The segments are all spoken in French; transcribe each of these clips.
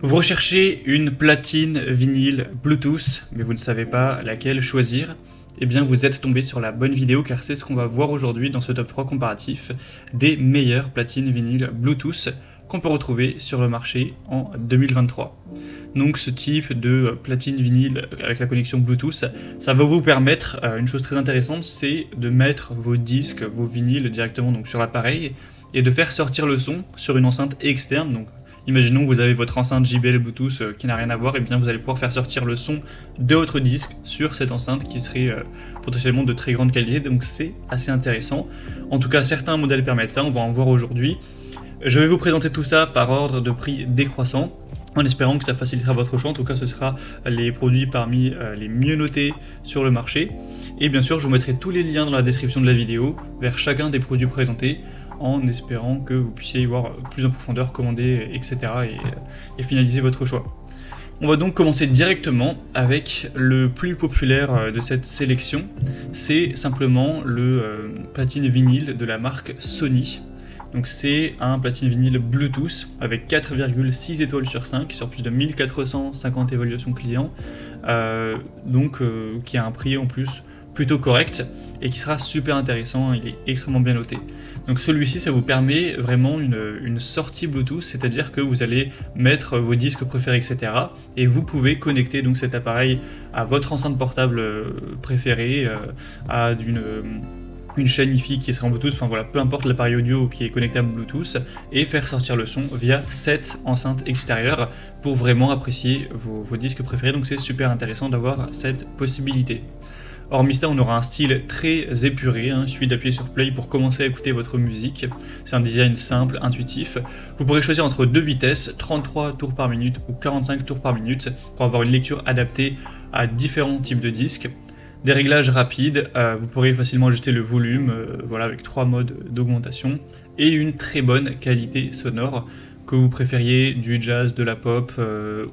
Vous recherchez une platine vinyle Bluetooth, mais vous ne savez pas laquelle choisir. Eh bien vous êtes tombé sur la bonne vidéo car c'est ce qu'on va voir aujourd'hui dans ce top 3 comparatif des meilleures platines vinyle Bluetooth qu'on peut retrouver sur le marché en 2023. Donc ce type de platine vinyle avec la connexion Bluetooth, ça va vous permettre une chose très intéressante, c'est de mettre vos disques, vos vinyles directement donc sur l'appareil et de faire sortir le son sur une enceinte externe. Donc imaginons que vous avez votre enceinte JBL Bluetooth qui n'a rien à voir, et bien vous allez pouvoir faire sortir le son de votre disque sur cette enceinte qui serait potentiellement de très grande qualité, donc c'est assez intéressant. En tout cas, certains modèles permettent ça, on va en voir aujourd'hui. Je vais vous présenter tout ça par ordre de prix décroissant, en espérant que ça facilitera votre choix. En tout cas, ce sera les produits parmi les mieux notés sur le marché. Et bien sûr, je vous mettrai tous les liens dans la description de la vidéo vers chacun des produits présentés, en espérant que vous puissiez y voir plus en profondeur, commander, etc. et finaliser votre choix. On va donc commencer directement avec le plus populaire de cette sélection. C'est simplement le platine vinyle de la marque Sony. Donc c'est un platine vinyle Bluetooth avec 4,6 étoiles sur 5 sur plus de 1450 évaluations clients, qui a un prix en plus plutôt correct et qui sera super intéressant, il est extrêmement bien noté. Donc celui-ci, ça vous permet vraiment une sortie Bluetooth, c'est-à-dire que vous allez mettre vos disques préférés, etc. et vous pouvez connecter donc cet appareil à votre enceinte portable préférée, à une chaîne Hi-Fi qui sera en Bluetooth, enfin voilà, peu importe l'appareil audio qui est connectable Bluetooth, et faire sortir le son via cette enceinte extérieure pour vraiment apprécier vos disques préférés. Donc c'est super intéressant d'avoir cette possibilité. Hormis ça, on aura un style très épuré, il suffit d'appuyer sur play pour commencer à écouter votre musique. C'est un design simple, intuitif. Vous pourrez choisir entre deux vitesses, 33 tours par minute ou 45 tours par minute, pour avoir une lecture adaptée à différents types de disques. Des réglages rapides, vous pourrez facilement ajuster le volume, avec 3 modes d'augmentation, et une très bonne qualité sonore. Que vous préfériez du jazz, de la pop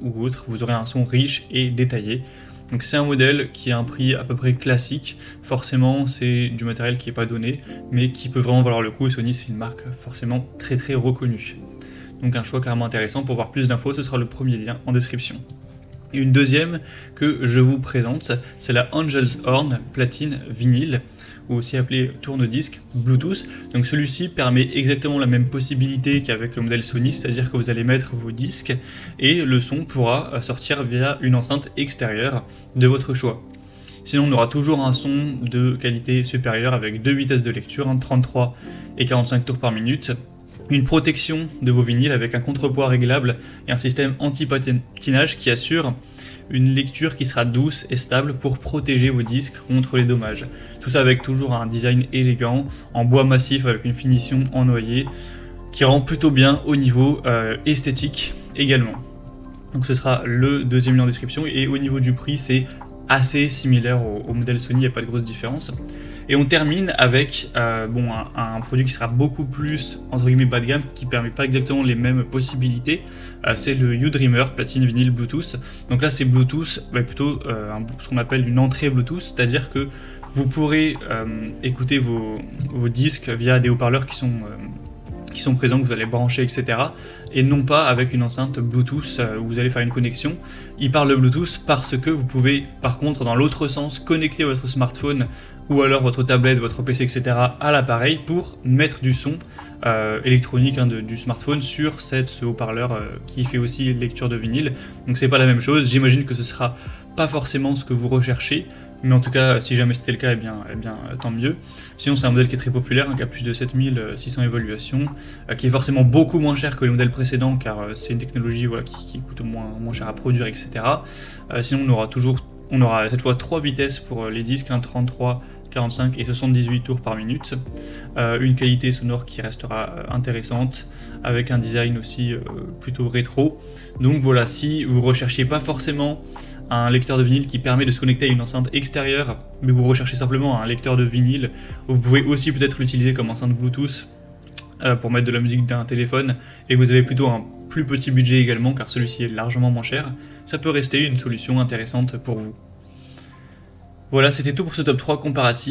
ou autre, vous aurez un son riche et détaillé. Donc c'est un modèle qui a un prix à peu près classique, forcément c'est du matériel qui n'est pas donné, mais qui peut vraiment valoir le coup, et Sony c'est une marque forcément très très reconnue. Donc un choix carrément intéressant. Pour voir plus d'infos, ce sera le premier lien en description. Et une deuxième que je vous présente, c'est la Angel's Horn platine vinyle, ou aussi appelé tourne-disque Bluetooth. Donc celui-ci permet exactement la même possibilité qu'avec le modèle Sony, c'est-à-dire que vous allez mettre vos disques et le son pourra sortir via une enceinte extérieure de votre choix. Sinon on aura toujours un son de qualité supérieure avec deux vitesses de lecture, 33 et 45 tours par minute, une protection de vos vinyles avec un contrepoids réglable et un système anti-patinage qui assure une lecture qui sera douce et stable pour protéger vos disques contre les dommages. Tout ça avec toujours un design élégant, en bois massif avec une finition en noyer, qui rend plutôt bien au niveau esthétique également. Donc ce sera le deuxième lien en description, et au niveau du prix c'est assez similaire au modèle Sony, il n'y a pas de grosse différence. Et on termine avec un produit qui sera beaucoup plus entre guillemets bas de gamme, qui ne permet pas exactement les mêmes possibilités. C'est le U-Dreamer platine vinyle Bluetooth. Donc là c'est Bluetooth, plutôt ce qu'on appelle une entrée Bluetooth, c'est-à-dire que vous pourrez écouter vos disques via des haut-parleurs qui sont présents, que vous allez brancher, etc. Et non pas avec une enceinte Bluetooth où vous allez faire une connexion. Il parle de Bluetooth parce que vous pouvez par contre dans l'autre sens connecter votre smartphone ou alors votre tablette, votre PC, etc. à l'appareil pour mettre du son électronique du smartphone sur ce haut-parleur qui fait aussi lecture de vinyle. Donc c'est pas la même chose, j'imagine que ce sera pas forcément ce que vous recherchez, mais en tout cas si jamais c'était le cas, eh bien tant mieux. Sinon c'est un modèle qui est très populaire, qui a plus de 7600 évaluations, qui est forcément beaucoup moins cher que les modèles précédents car c'est une technologie qui coûte moins cher à produire, etc. Sinon on aura cette fois 3 vitesses pour les disques, 33, 45 et 78 tours par minute, une qualité sonore qui restera intéressante, avec un design aussi plutôt rétro. Donc voilà, si vous recherchez pas forcément un lecteur de vinyle qui permet de se connecter à une enceinte extérieure, mais vous recherchez simplement un lecteur de vinyle, vous pouvez aussi peut-être l'utiliser comme enceinte Bluetooth pour mettre de la musique d'un téléphone, et vous avez plutôt un plus petit budget également car celui-ci est largement moins cher, ça peut rester une solution intéressante pour vous. Voilà, c'était tout pour ce top 3 comparatif.